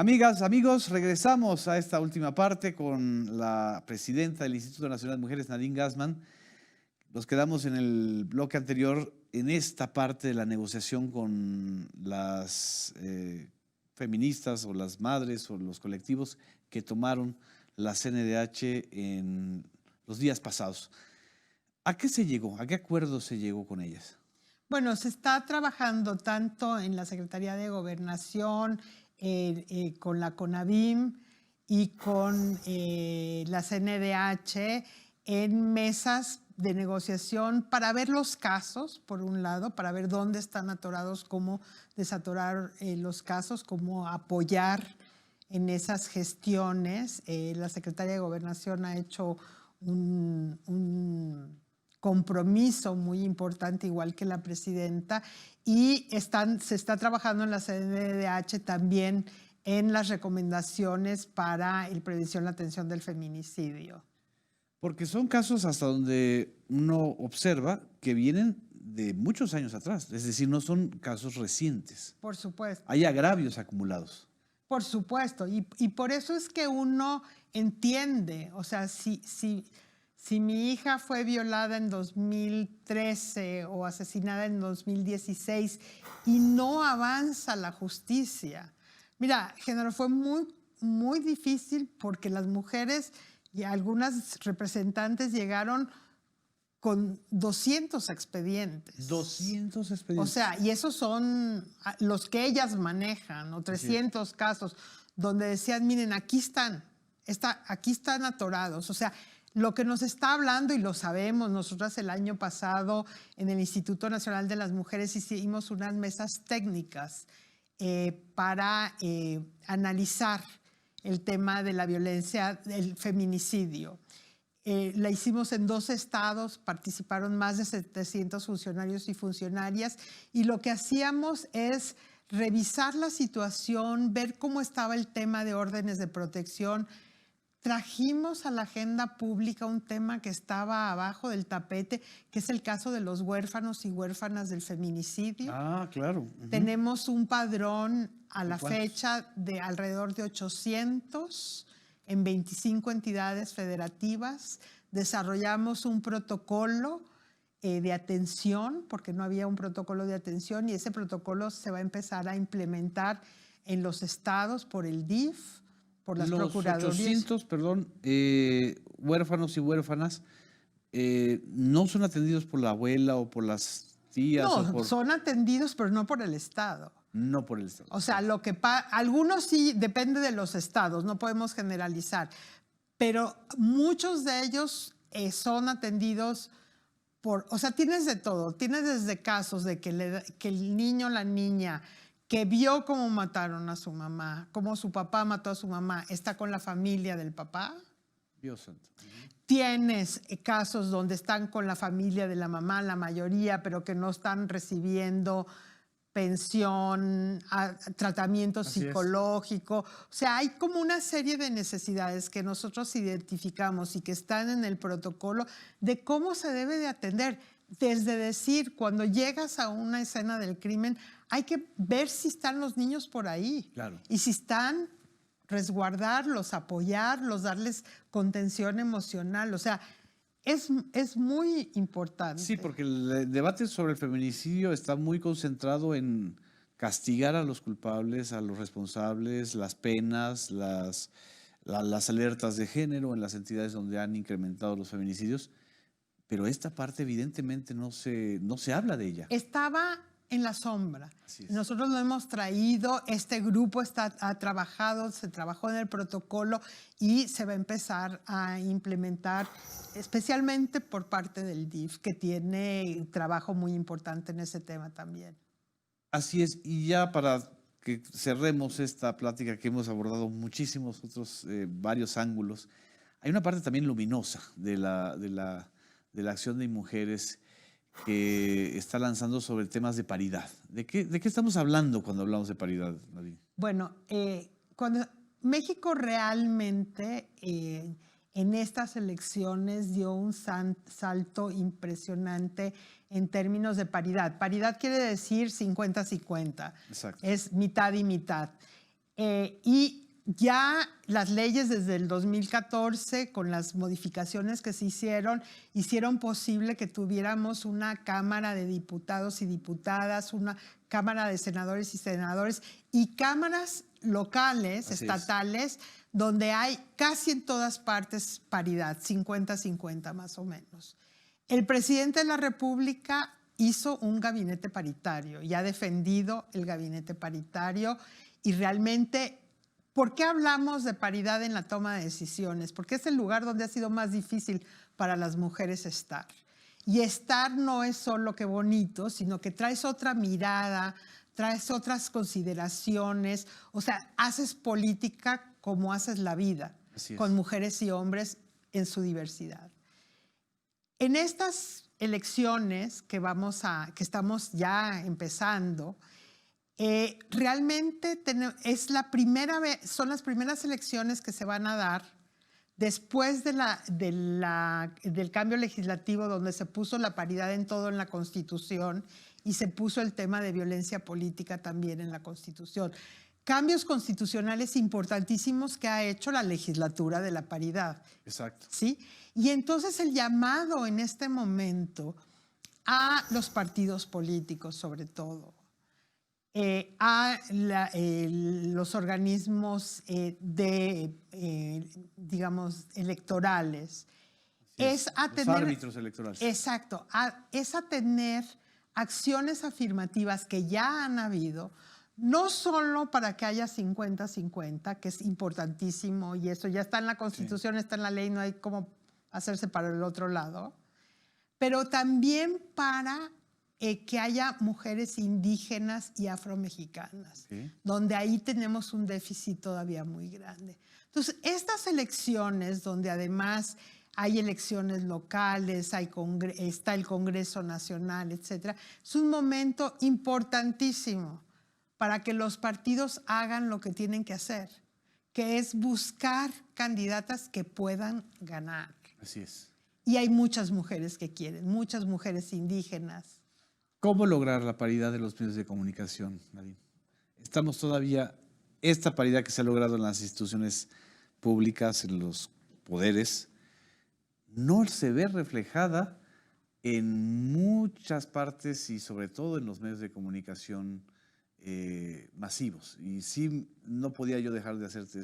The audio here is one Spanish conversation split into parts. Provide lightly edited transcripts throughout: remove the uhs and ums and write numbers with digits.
Amigas, amigos, regresamos a esta última parte con la presidenta del Instituto Nacional de Mujeres, Nadine Gassmann. Nos quedamos en el bloque anterior en esta parte de la negociación con las feministas o las madres o los colectivos que tomaron la CNDH en los días pasados. ¿A qué se llegó? ¿A qué acuerdo se llegó con ellas? Bueno, se está trabajando tanto en la Secretaría de Gobernación, con la CONAVIM y con la CNDH en mesas de negociación para ver los casos, por un lado, para ver dónde están atorados, cómo desatorar los casos, cómo apoyar en esas gestiones. La Secretaría de Gobernación ha hecho un compromiso muy importante, igual que la presidenta, y se está trabajando en la CNDH también en las recomendaciones para la prevención y la atención del feminicidio. Porque son casos hasta donde uno observa que vienen de muchos años atrás, es decir, no son casos recientes. Por supuesto. Hay agravios acumulados. Por supuesto, y por eso es que uno entiende, o sea, si mi hija fue violada en 2013 o asesinada en 2016 y no avanza la justicia. Mira, Genaro, fue muy difícil porque las mujeres y algunas representantes llegaron con 200 expedientes. 200 expedientes. O sea, y esos son los que ellas manejan, o 300 casos, donde decían, miren, aquí están atorados. O sea, lo que nos está hablando, y lo sabemos, nosotras el año pasado en el Instituto Nacional de las Mujeres hicimos unas mesas técnicas para analizar el tema de la violencia, del feminicidio. La hicimos en 2 estados, participaron más de 700 funcionarios y funcionarias, y lo que hacíamos es revisar la situación, ver cómo estaba el tema de órdenes de protección. Trajimos a la agenda pública un tema que estaba abajo del tapete, que es el caso de los huérfanos y huérfanas del feminicidio. Ah, claro. Tenemos un padrón a la fecha de alrededor de 800 en 25 entidades federativas. Desarrollamos un protocolo de atención, porque no había un protocolo de atención, y ese protocolo se va a empezar a implementar en los estados por el DIF, por las procuradurías. 800, huérfanos y huérfanas no son atendidos por la abuela o por las tías. No, son atendidos, pero no por el Estado. No por el Estado. O sea, algunos sí, depende de los estados, no podemos generalizar, pero muchos de ellos son atendidos o sea, tienes de todo. Tienes desde casos de que el niño o la niña que vio cómo mataron a su mamá, cómo su papá mató a su mamá, está con la familia del papá. Dios santo. Tienes casos donde están con la familia de la mamá, la mayoría, pero que no están recibiendo pensión, tratamiento psicológico. O sea, hay como una serie de necesidades que nosotros identificamos y que están en el protocolo de cómo se debe de atender. Desde decir, cuando llegas a una escena del crimen, hay que ver si están los niños por ahí. Claro. Y si están, resguardarlos, apoyarlos, darles contención emocional. O sea, es muy importante. Sí, porque el debate sobre el feminicidio está muy concentrado en castigar a los culpables, a los responsables, las penas, las alertas de género en las entidades donde han incrementado los feminicidios. Pero esta parte evidentemente no se habla de ella. Estaba en la sombra. Nosotros lo hemos traído, este grupo ha trabajado, se trabajó en el protocolo y se va a empezar a implementar, especialmente por parte del DIF, que tiene trabajo muy importante en ese tema también. Así es, y ya para que cerremos esta plática que hemos abordado muchísimos otros, varios ángulos, hay una parte también luminosa de la acción de mujeres que está lanzando sobre temas de paridad. ¿De qué estamos hablando cuando hablamos de paridad, Nadine? Bueno, cuando México realmente en estas elecciones dio un salto impresionante en términos de paridad. Paridad quiere decir 50-50. Exacto. Es mitad y mitad. Y ya las leyes desde el 2014, con las modificaciones que se hicieron posible que tuviéramos una Cámara de Diputados y Diputadas, una Cámara de Senadores y Senadores y cámaras locales, Así estatales, donde hay casi en todas partes paridad, 50-50 más o menos. El presidente de la República hizo un gabinete paritario y ha defendido el gabinete paritario y realmente, ¿por qué hablamos de paridad en la toma de decisiones? Porque es el lugar donde ha sido más difícil para las mujeres estar. Y estar no es solo que bonito, sino que traes otra mirada, traes otras consideraciones, o sea, haces política como haces la vida, con mujeres y hombres en su diversidad. En estas elecciones que estamos ya empezando, realmente son las primeras elecciones que se van a dar después del cambio legislativo, donde se puso la paridad en todo en la Constitución y se puso el tema de violencia política también en la Constitución. Cambios constitucionales importantísimos que ha hecho la legislatura de la paridad. Exacto. ¿Sí? Y entonces el llamado en este momento a los partidos políticos, sobre todo, a los organismos digamos, electorales, es a tener... Los árbitros electorales. Exacto. Es a tener acciones afirmativas que ya han habido, no solo para que haya 50-50, que es importantísimo, y eso ya está en la Constitución, está en la ley, no hay cómo hacerse para el otro lado, pero también para que haya mujeres indígenas y afromexicanas, donde ahí tenemos un déficit todavía muy grande. Entonces, estas elecciones, donde además hay elecciones locales, está el Congreso Nacional, etcétera, es un momento importantísimo para que los partidos hagan lo que tienen que hacer, que es buscar candidatas que puedan ganar. Así es. Y hay muchas mujeres que quieren, muchas mujeres indígenas. ¿Cómo lograr la paridad de los medios de comunicación, Nadine? Estamos todavía, esta paridad que se ha logrado en las instituciones públicas, en los poderes, no se ve reflejada en muchas partes y sobre todo en los medios de comunicación masivos. Y sí, no podía yo dejar de hacerte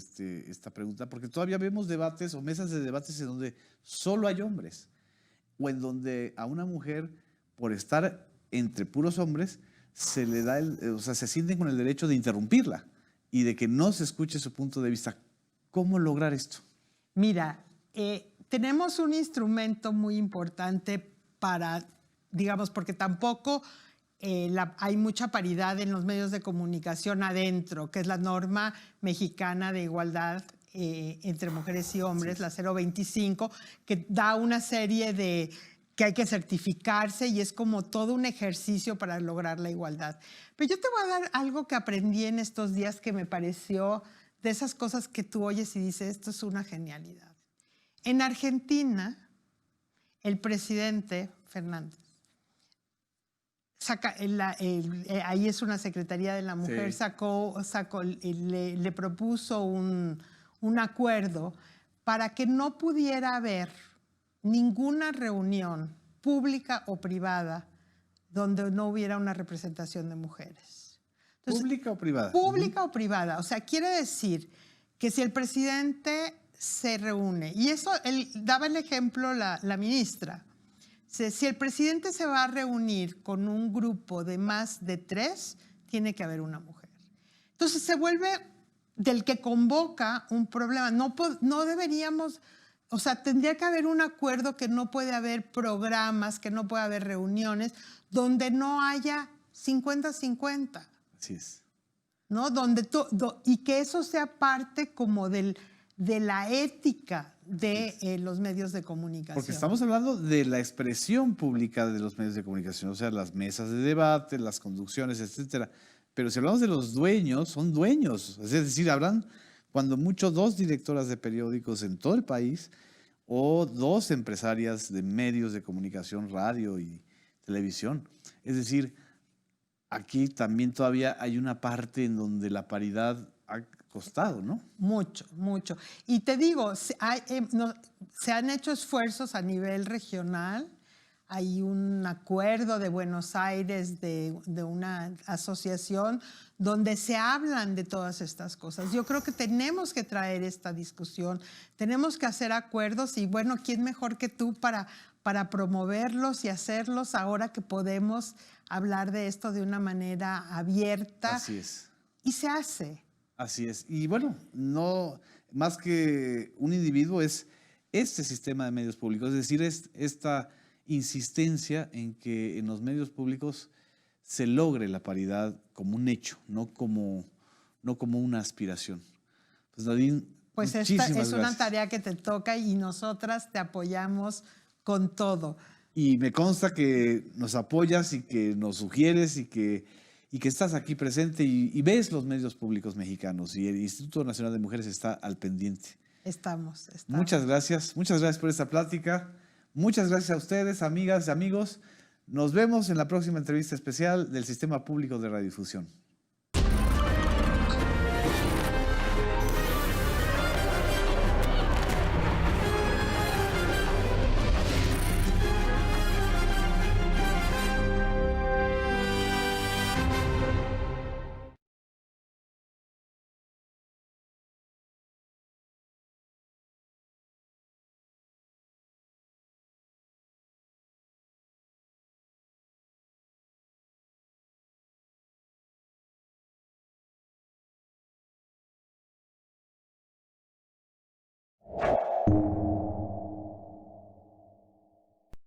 esta pregunta, porque todavía vemos debates o mesas de debates en donde solo hay hombres, o en donde a una mujer, por estar entre puros hombres, se le da se sienten con el derecho de interrumpirla y de que no se escuche su punto de vista. ¿Cómo lograr esto? Mira, tenemos un instrumento muy importante para, digamos, porque tampoco hay mucha paridad en los medios de comunicación adentro, que es la norma mexicana de igualdad entre mujeres y hombres, la 025, que da una serie de que hay que certificarse y es como todo un ejercicio para lograr la igualdad. Pero yo te voy a dar algo que aprendí en estos días que me pareció de esas cosas que tú oyes y dices, esto es una genialidad. En Argentina, el presidente Fernández, ahí es una Secretaría de la Mujer, sí. Le propuso un acuerdo para que no pudiera haber ninguna reunión pública o privada donde no hubiera una representación de mujeres. Entonces, ¿pública o privada? Pública o privada. O sea, quiere decir que si el presidente se reúne, y eso daba el ejemplo la ministra, si el presidente se va a reunir con un grupo de más de 3, tiene que haber una mujer. Entonces se vuelve del que convoca un problema. No deberíamos, o sea, tendría que haber un acuerdo que no puede haber programas, que no puede haber reuniones donde no haya 50-50. Así es. ¿No? Y que eso sea parte como de la ética de los medios de comunicación. Porque estamos hablando de la expresión pública de los medios de comunicación, o sea, las mesas de debate, las conducciones, etcétera. Pero si hablamos de los dueños, son dueños. Es decir, habrán cuando mucho 2 directoras de periódicos en todo el país o 2 empresarias de medios de comunicación, radio y televisión. Es decir, aquí también todavía hay una parte en donde la paridad ha costado, ¿no? Mucho, mucho. Y te digo, se han hecho esfuerzos a nivel regional. Hay un acuerdo de Buenos Aires de una asociación donde se hablan de todas estas cosas. Yo creo que tenemos que traer esta discusión, tenemos que hacer acuerdos y bueno, ¿quién mejor que tú para promoverlos y hacerlos ahora que podemos hablar de esto de una manera abierta? Así es. Y se hace. Así es. Y bueno, no más que un individuo es este sistema de medios públicos, es decir, esta insistencia en que en los medios públicos se logre la paridad como un hecho, no como una aspiración. Pues Nadine, pues esta es una tarea que te toca y nosotras te apoyamos con todo. Y me consta que nos apoyas y que nos sugieres y que estás aquí presente y ves los medios públicos mexicanos y el Instituto Nacional de Mujeres está al pendiente. Estamos. Muchas gracias por esta plática. Muchas gracias a ustedes, amigas y amigos. Nos vemos en la próxima entrevista especial del Sistema Público de Radiodifusión.